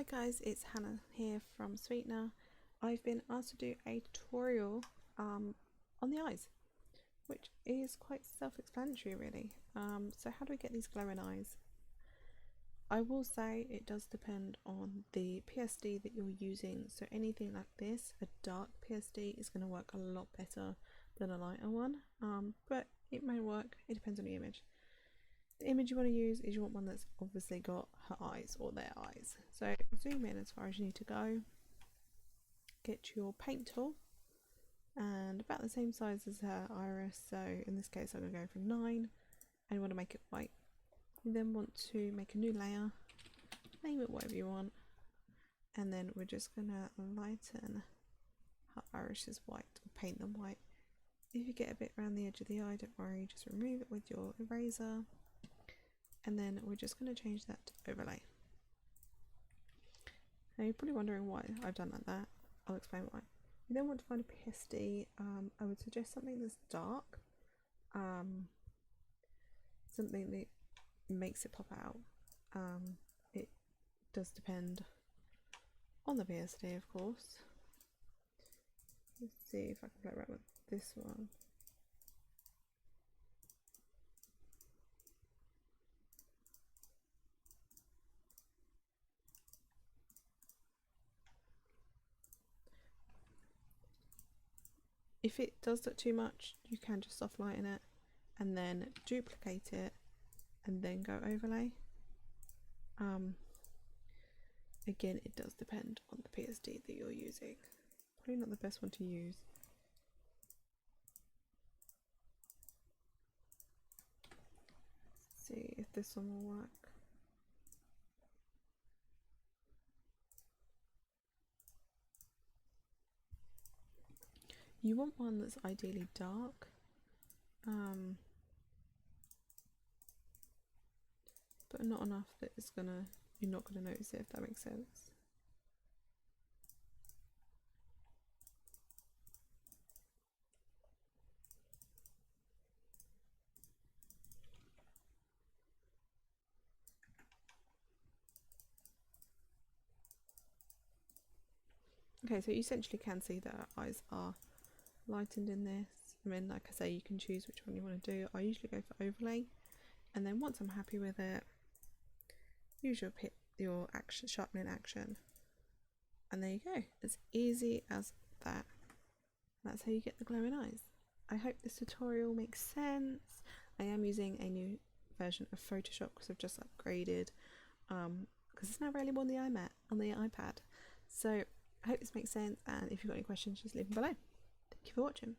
Hi guys, it's Hannah here from Sweetener. I've been asked to do a tutorial on the eyes, which is quite self-explanatory really. So how do we get these glowing eyes? I will say it does depend on the PSD that you're using. So anything like this, a dark PSD is going to work a lot better than a lighter one, but it may work, it depends on the image. The image you want to use is you want one that's obviously got her eyes or their eyes. So zoom in as far as you need to go, get your paint tool and about the same size as her iris, so in this case I'm going to go from 9 and you want to make it white. You then want to make a new layer, name it whatever you want, and then we're just going to lighten her irises white or paint them white. If you get a bit around the edge of the eye, don't worry, just remove it with your eraser. And then we're just going to change that to overlay. Now you're probably wondering why I've done like that. I'll explain why. You then want to find a PSD. I would suggest something that's dark, something that makes it pop out. It does depend on the PSD, of course. Let's see if I can play around with this one. If it does look too much, you can just soft lighten it and then duplicate it and then go overlay. Again, it does depend on the PSD that you're using. Probably not the best one to use. Let's see if this one will work. You want one that's ideally dark, but not enough that you're not gonna notice it, if that makes sense. Okay, so you essentially can see that our eyes are lightened in this. I mean, like I say, you can choose which one you want to do. I usually go for overlay, and then once I'm happy with it, use your action sharpening action, and there you go. As easy as that. That's how you get the glowing eyes. I hope this tutorial makes sense. I am using a new version of Photoshop because I've just upgraded, because it's now available on the iPad. So I hope this makes sense, and if you've got any questions, just leave them below. Thank you for watching.